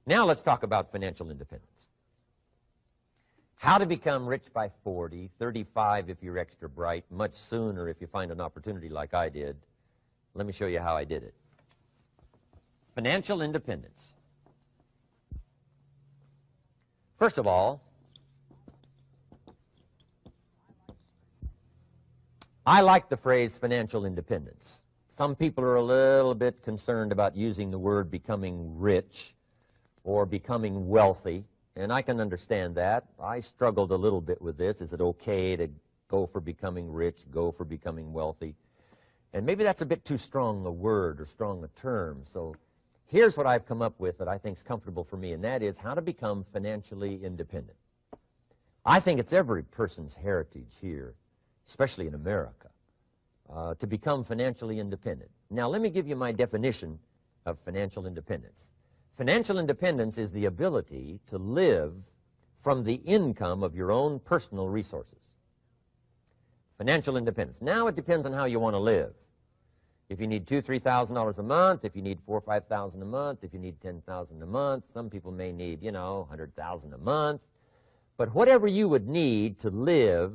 Now let's talk about financial independence. How to become rich by 40, 35 if you're extra bright, much sooner if you find an opportunity like I did. Let me show you how I did it. Financial independence. First of all, I like the phrase financial independence. Some people are a little bit concerned about using the word becoming rich or becoming wealthy, and I can understand that. I struggled a little bit with this. Is it okay to go for becoming rich, go for becoming wealthy? And maybe that's a bit too strong a word or strong a term. So here's what I've come up with that I think is comfortable for me, and that is how to become financially independent. I think it's every person's heritage here, especially in America, to become financially independent. Now, let me give you my definition of financial independence. Financial independence is the ability to live from the income of your own personal resources. Financial independence. Now it depends on how you want to live. If you need $2,000, $3,000 a month, if you need $4,000 or $5,000 a month, if you need $10,000 a month, some people may need, $100,000 a month. But whatever you would need to live,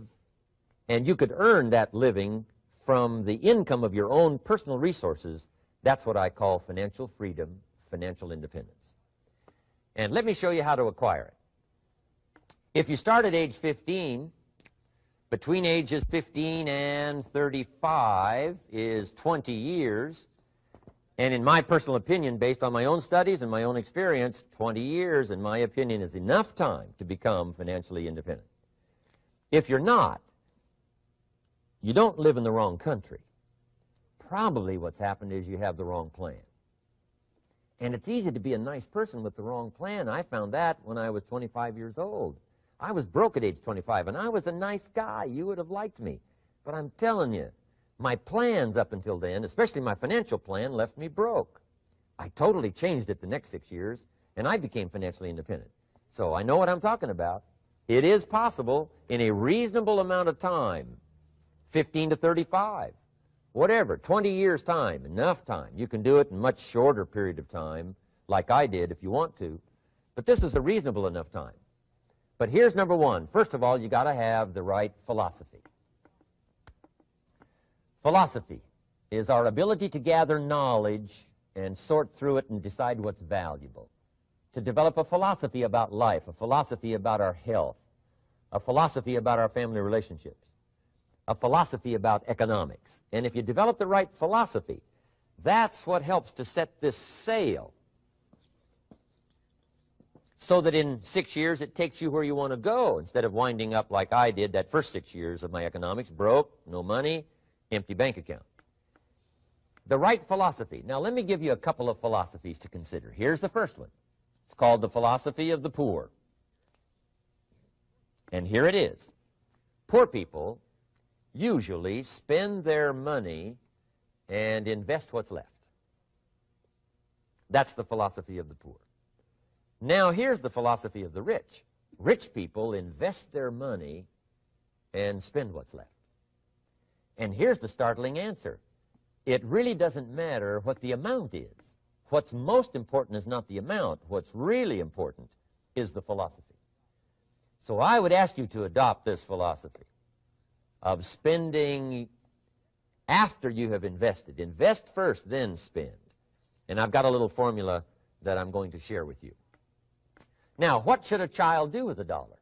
and you could earn that living from the income of your own personal resources, that's what I call financial freedom, financial independence. And let me show you how to acquire it. If you start at age 15, between ages 15 and 35 is 20 years, and in my personal opinion, based on my own studies and my own experience, 20 years, in my opinion, is enough time to become financially independent. If you're not, you don't live in the wrong country. Probably what's happened is you have the wrong plan. And it's easy to be a nice person with the wrong plan. I found that when I was 25 years old. I was broke at age 25, and I was a nice guy. You would have liked me. But I'm telling you, my plans up until then, especially my financial plan, left me broke. I totally changed it the next 6 years, and I became financially independent. So I know what I'm talking about. It is possible in a reasonable amount of time, 15 to 35, whatever, 20 years' time, enough time. You can do it in a much shorter period of time, like I did if you want to. But this is a reasonable enough time. But here's number one. First of all, you got to have the right philosophy. Philosophy is our ability to gather knowledge and sort through it and decide what's valuable. To develop a philosophy about life, a philosophy about our health, a philosophy about our family relationships, a philosophy about economics. And if you develop the right philosophy, that's what helps to set this sail so that in 6 years it takes you where you want to go instead of winding up like I did that first 6 years of my economics, broke, no money, empty bank account. The right philosophy. Now let me give you a couple of philosophies to consider. Here's the first one. It's called the philosophy of the poor. And here it is. Poor people usually spend their money and invest what's left. That's the philosophy of the poor. Now here's the philosophy of the rich. Rich people invest their money and spend what's left. And here's the startling answer. It really doesn't matter what the amount is. What's most important is not the amount. What's really important is the philosophy. So I would ask you to adopt this philosophy of spending after you have invested. Invest first, then spend. And I've got a little formula that I'm going to share with you. Now, what should a child do with a dollar?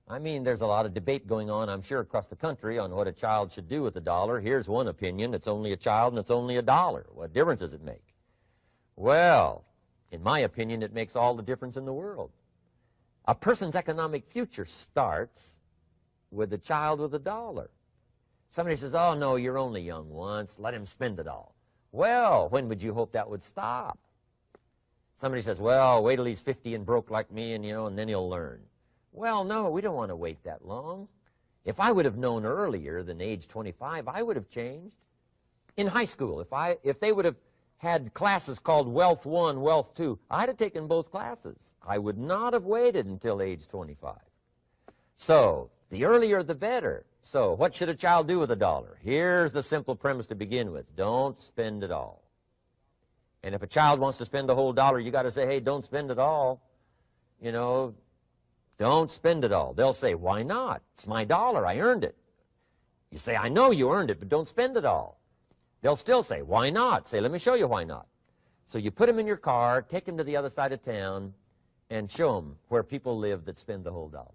I mean, there's a lot of debate going on, I'm sure, across the country on what a child should do with a dollar. Here's one opinion. It's only a child and it's only a dollar. What difference does it make? Well, in my opinion, it makes all the difference in the world. A person's economic future starts with a child with a dollar. Somebody says, oh, no, you're only young once. Let him spend it all. Well, when would you hope that would stop? Somebody says, well, wait till he's 50 and broke like me, and then he'll learn. Well, no, we don't want to wait that long. If I would have known earlier than age 25, I would have changed. In high school, if they would have had classes called Wealth 1, Wealth 2, I'd have taken both classes. I would not have waited until age 25. So, the earlier the better. So, what should a child do with a dollar? Here's the simple premise to begin with. Don't spend it all. And if a child wants to spend the whole dollar, you got to say, hey, don't spend it all. You know, don't spend it all. They'll say, why not? It's my dollar. I earned it. You say, I know you earned it, but don't spend it all. They'll still say, why not? Say, let me show you why not. So you put them in your car, take them to the other side of town, and show them where people live that spend the whole dollar.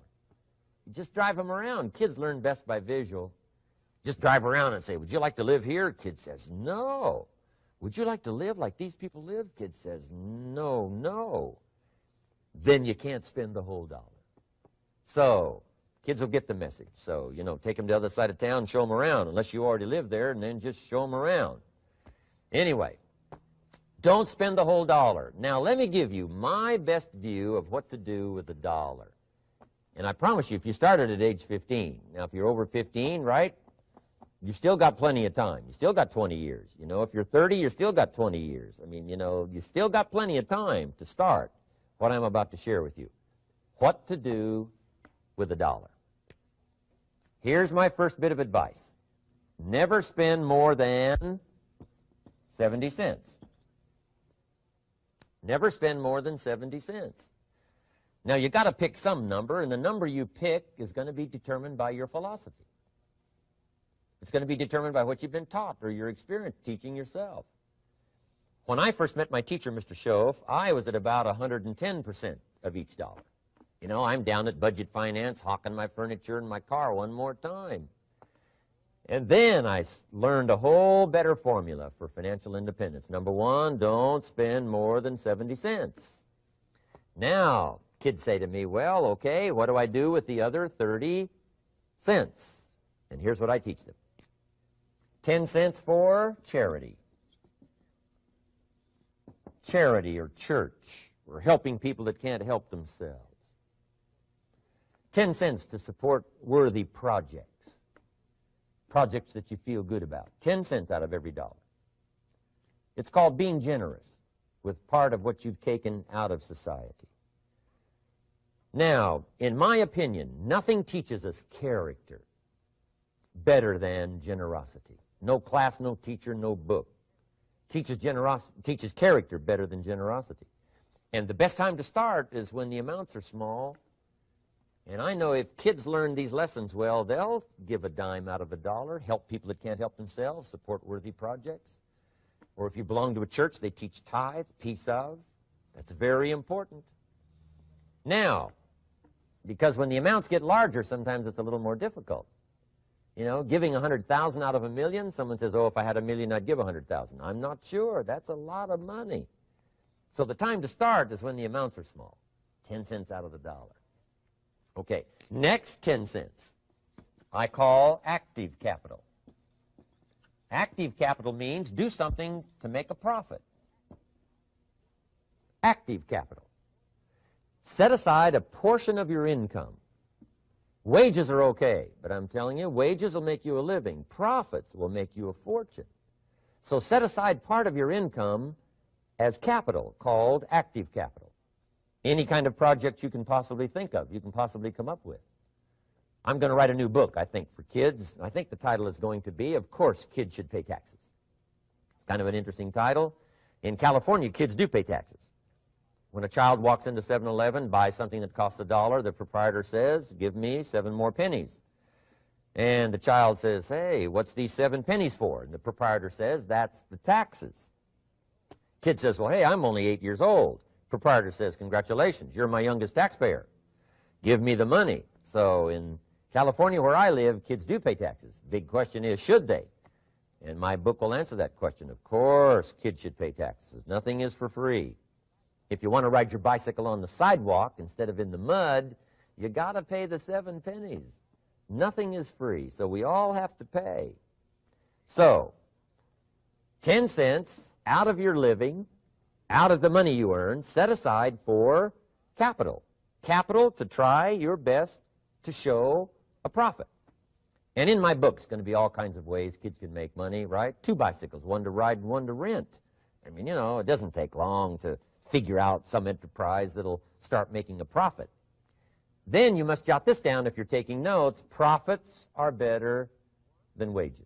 You just drive them around. Kids learn best by visual. Just drive around and say, would you like to live here? Kid says, no. Would you like to live like these people live? Kid says, no, no. Then you can't spend the whole dollar. So kids will get the message. So, you know, take them to the other side of town, show them around, unless you already live there, and then just show them around. Anyway, don't spend the whole dollar. Now, let me give you my best view of what to do with the dollar. And I promise you, if you started at age 15, now if you're over 15, right, you've still got plenty of time. You still got 20 years. You know, if you're 30, you've still got 20 years. I mean, you know, you still got plenty of time to start what I'm about to share with you. What to do with a dollar. Here's my first bit of advice. Never spend more than 70 cents. Never spend more than 70 cents. Now, you got to pick some number, and the number you pick is going to be determined by your philosophy. It's going to be determined by what you've been taught or your experience teaching yourself. When I first met my teacher, Mr. Schoaf, I was at about 110% of each dollar. You know, I'm down at Budget Finance, hawking my furniture and my car one more time. And then I learned a whole better formula for financial independence. Number one, don't spend more than 70 cents. Now, kids say to me, well, okay, what do I do with the other 30 cents? And here's what I teach them. 10 cents for charity. Charity or church, or helping people that can't help themselves. 10 cents to support worthy projects. Projects that you feel good about. 10 cents out of every dollar. It's called being generous with part of what you've taken out of society. Now, in my opinion, nothing teaches us character better than generosity. No class, no teacher, no book teaches character better than generosity. And the best time to start is when the amounts are small. And I know if kids learn these lessons well, they'll give a dime out of a dollar, help people that can't help themselves, support worthy projects. Or if you belong to a church, they teach tithe, piece of. That's very important. Now, because when the amounts get larger, sometimes it's a little more difficult. You know, giving 100,000 out of a million, someone says, oh, if I had a million, I'd give 100,000. I'm not sure. That's a lot of money. So the time to start is when the amounts are small, 10 cents out of the dollar. Okay, next 10 cents I call active capital. Active capital means do something to make a profit. Active capital. Set aside a portion of your income. Wages are okay, but I'm telling you, wages will make you a living. Profits will make you a fortune. So set aside part of your income as capital, called active capital. Any kind of project you can possibly think of, you can possibly come up with. I'm going to write a new book, I think, for kids. I think the title is going to be, Of Course, Kids Should Pay Taxes. It's kind of an interesting title. In California, kids do pay taxes. When a child walks into 7-Eleven, buys something that costs $1, the proprietor says, give me 7 more pennies. And the child says, hey, what's these 7 pennies for? And the proprietor says, that's the taxes. Kid says, well, hey, I'm only 8 years old. Proprietor says, congratulations, you're my youngest taxpayer. Give me the money. So in California, where I live, kids do pay taxes. Big question is, should they? And my book will answer that question. Of course, kids should pay taxes. Nothing is for free. If you want to ride your bicycle on the sidewalk instead of in the mud, you got to pay the 7 pennies. Nothing is free, so we all have to pay. So, 10 cents out of your living, out of the money you earn, set aside for capital. Capital to try your best to show a profit. And in my book, it's going to be all kinds of ways kids can make money, right? 2 bicycles, one to ride and one to rent. I mean, you know, it doesn't take long to figure out some enterprise that'll start making a profit. Then you must jot this down if you're taking notes. Profits are better than wages.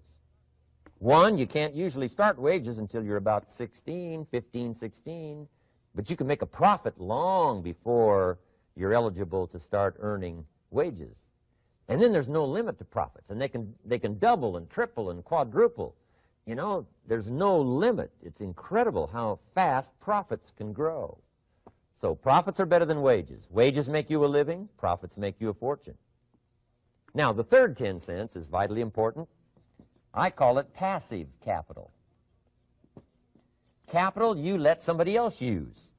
One, you can't usually start wages until you're about 16, 15, 16, but you can make a profit long before you're eligible to start earning wages. And then there's no limit to profits, and they can double and triple and quadruple. You know, there's no limit. It's incredible how fast profits can grow. So profits are better than wages. Wages make you a living, profits make you a fortune. Now, the third 10 cents is vitally important. I call it passive capital. Capital you let somebody else use.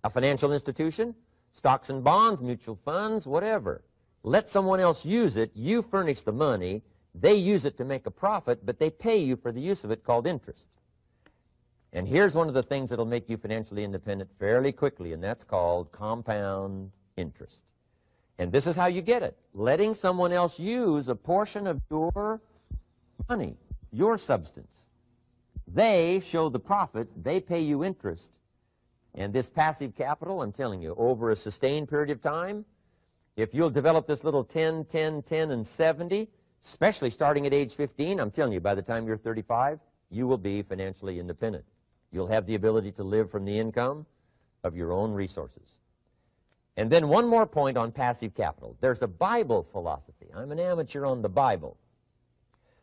A financial institution, stocks and bonds, mutual funds, whatever. Let someone else use it. You furnish the money. They use it to make a profit, but they pay you for the use of it, called interest. And here's one of the things that will make you financially independent fairly quickly, and that's called compound interest. And this is how you get it. Letting someone else use a portion of your money, your substance. They show the profit. They pay you interest. And this passive capital, I'm telling you, over a sustained period of time, if you'll develop this little 10, 10, 10, and 70, especially starting at age 15, I'm telling you, by the time you're 35, you will be financially independent. You'll have the ability to live from the income of your own resources. And then one more point on passive capital. There's a Bible philosophy. I'm an amateur on the Bible.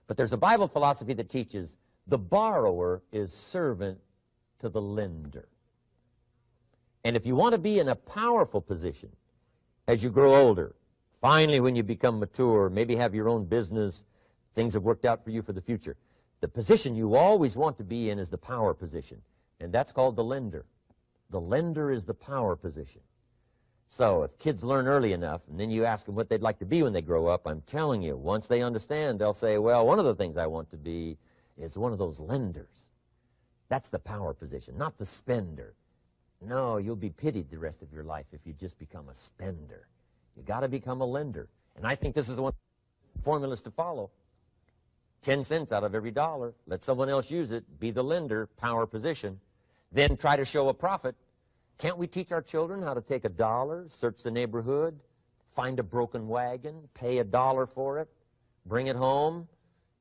But there's a Bible philosophy that teaches the borrower is servant to the lender. And if you want to be in a powerful position as you grow older, finally when you become mature, maybe have your own business, things have worked out for you for the future, the position you always want to be in is the power position, and that's called the lender. The lender is the power position. So if kids learn early enough, and then you ask them what they'd like to be when they grow up, I'm telling you, once they understand, they'll say, well, one of the things I want to be is one of those lenders. That's the power position, not the spender. No, you'll be pitied the rest of your life if you just become a spender. You got to become a lender. And I think this is the one formulas to follow. 10 cents out of every dollar. Let someone else use it. Be the lender, power position. Then try to show a profit. Can't we teach our children how to take $1, search the neighborhood, find a broken wagon, pay $1 for it, bring it home,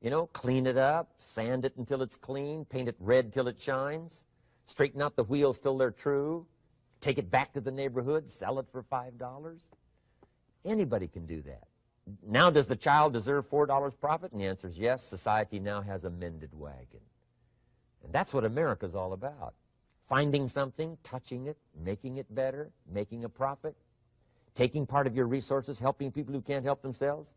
you know, clean it up, sand it until it's clean, paint it red till it shines, straighten out the wheels till they're true, take it back to the neighborhood, sell it for $5? Anybody can do that. Now, does the child deserve $4 profit? And the answer is yes. Society now has a mended wagon. And that's what America's all about. Finding something, touching it, making it better, making a profit, taking part of your resources, helping people who can't help themselves.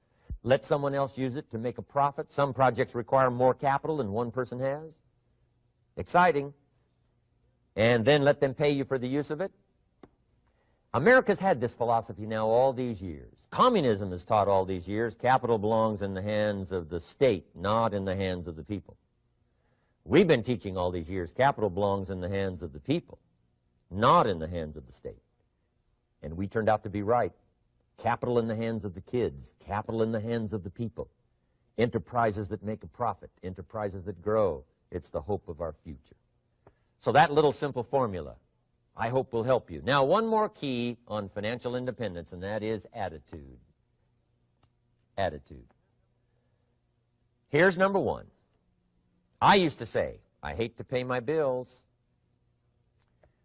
Let someone else use it to make a profit. Some projects require more capital than one person has. Exciting. And then let them pay you for the use of it. America's had this philosophy now all these years. Communism has taught all these years capital belongs in the hands of the state, not in the hands of the people. We've been teaching all these years capital belongs in the hands of the people, not in the hands of the state. And we turned out to be right. Capital in the hands of the kids, capital in the hands of the people. Enterprises that make a profit, enterprises that grow. It's the hope of our future. So that little simple formula, I hope, will help you. Now, one more key on financial independence, and that is attitude. Attitude. Here's number one. I used to say, I hate to pay my bills.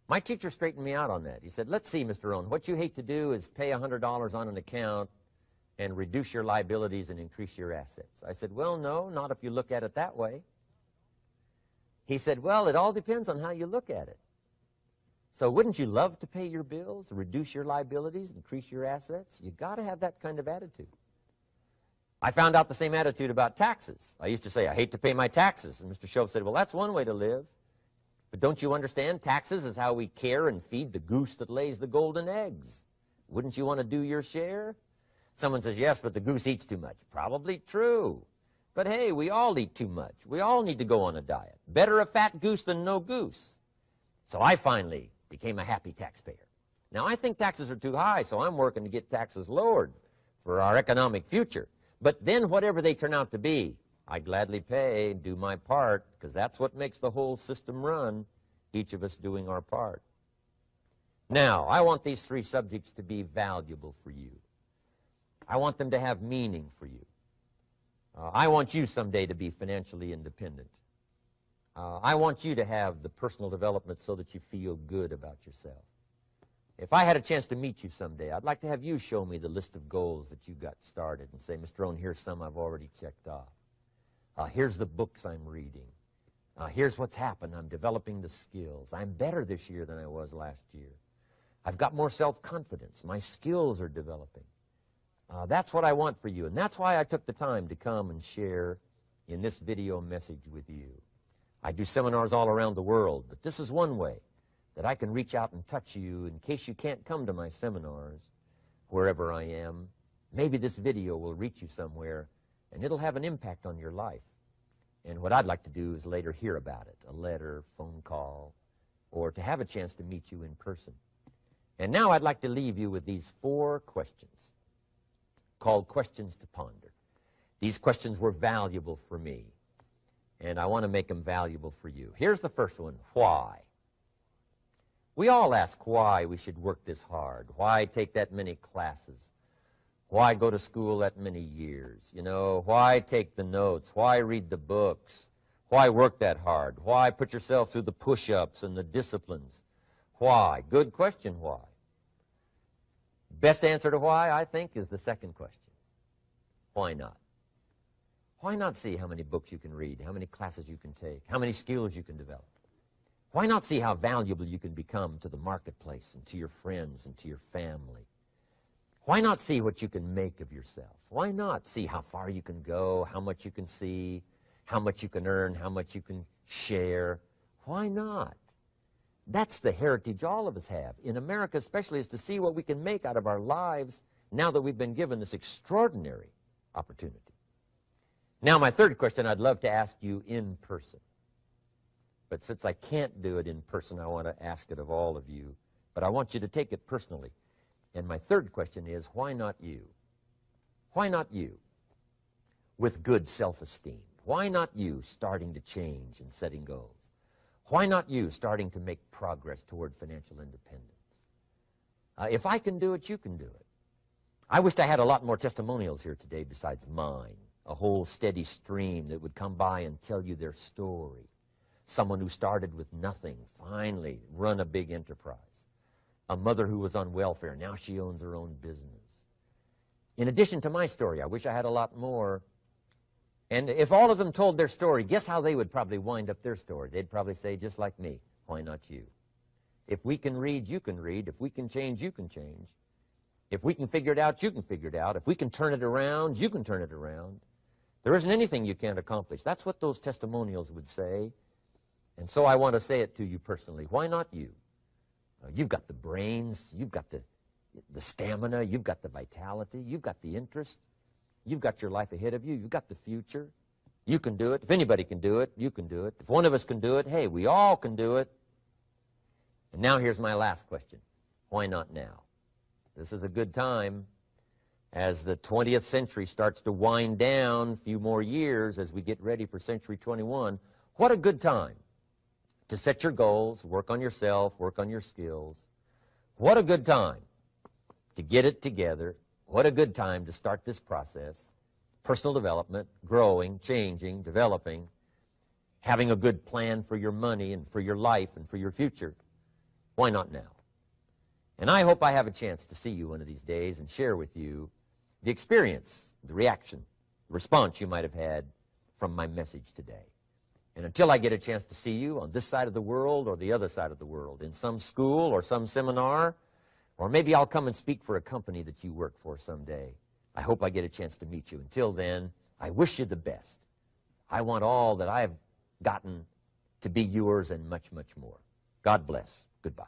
My teacher straightened me out on that. He said, let's see, Mr. Rohn, what you hate to do is pay $100 on an account and reduce your liabilities and increase your assets. I said, well, no, not if you look at it that way. He said, well, it all depends on how you look at it. So wouldn't you love to pay your bills, reduce your liabilities, increase your assets? You got to have that kind of attitude. I found out the same attitude about taxes. I used to say, I hate to pay my taxes. And Mr. Shoaff said, well, that's one way to live. But don't you understand? Taxes is how we care and feed the goose that lays the golden eggs. Wouldn't you want to do your share? Someone says, yes, but the goose eats too much. Probably true. But hey, we all eat too much. We all need to go on a diet. Better a fat goose than no goose. So I finally became a happy taxpayer. Now, I think taxes are too high, so I'm working to get taxes lowered for our economic future. But then whatever they turn out to be, I gladly pay, do my part, because that's what makes the whole system run, each of us doing our part. Now, I want these three subjects to be valuable for you. I want them to have meaning for you. I want you someday to be financially independent. I want you to have the personal development so that you feel good about yourself. If I had a chance to meet you someday, I'd like to have you show me the list of goals that you got started and say, Mr. Rohn, here's some I've already checked off. Here's the books I'm reading. Here's what's happened. I'm developing the skills. I'm better this year than I was last year. I've got more self-confidence. My skills are developing. That's what I want for you, and that's why I took the time to come and share in this video message with you. I do seminars all around the world, but this is one way that I can reach out and touch you in case you can't come to my seminars wherever I am. Maybe this video will reach you somewhere, and it'll have an impact on your life. And what I'd like to do is later hear about it, a letter, phone call, or to have a chance to meet you in person. And now I'd like to leave you with these 4 questions called Questions to Ponder. These questions were valuable for me, and I want to make them valuable for you. Here's the first one, why? We all ask why we should work this hard, why take that many classes, why go to school that many years, you know, why take the notes, why read the books, why work that hard, why put yourself through the push-ups and the disciplines, why? Good question, why? Best answer to why, I think, is the second question. Why not? Why not see how many books you can read, how many classes you can take, how many skills you can develop? Why not see how valuable you can become to the marketplace and to your friends and to your family? Why not see what you can make of yourself? Why not see how far you can go, how much you can see, how much you can earn, how much you can share? Why not? That's the heritage all of us have, in America especially, is to see what we can make out of our lives now that we've been given this extraordinary opportunity. Now, my third question I'd love to ask you in person. But since I can't do it in person, I want to ask it of all of you. But I want you to take it personally. And my third question is, why not you? Why not you with good self-esteem? Why not you starting to change and setting goals? Why not you starting to make progress toward financial independence? If I can do it, you can do it. I wished I had a lot more testimonials here today besides mine, a whole steady stream that would come by and tell you their story. Someone who started with nothing, finally run a big enterprise. A mother who was on welfare, now she owns her own business. In addition to my story, I wish I had a lot more. And if all of them told their story, guess how they would probably wind up their story? They'd probably say, just like me, why not you? If we can read, you can read. If we can change, you can change. If we can figure it out, you can figure it out. If we can turn it around, you can turn it around. There isn't anything you can't accomplish. That's what those testimonials would say. And so I want to say it to you personally. Why not you? You've got the brains. You've got the stamina. You've got the vitality. You've got the interest. You've got your life ahead of you. You've got the future. You can do it. If anybody can do it, you can do it. If one of us can do it, hey, we all can do it. And now here's my last question. Why not now? This is a good time as the 20th century starts to wind down, a few more years as we get ready for century 21. What a good time to set your goals, work on yourself, work on your skills. What a good time to get it together. What a good time to start this process. Personal development, growing, changing, developing, having a good plan for your money and for your life and for your future. Why not now? And I hope I have a chance to see you one of these days and share with you the experience, the reaction, the response you might have had from my message today. And until I get a chance to see you on this side of the world or the other side of the world, in some school or some seminar, or maybe I'll come and speak for a company that you work for someday. I hope I get a chance to meet you. Until then, I wish you the best. I want all that I've gotten to be yours and much, much more. God bless. Goodbye.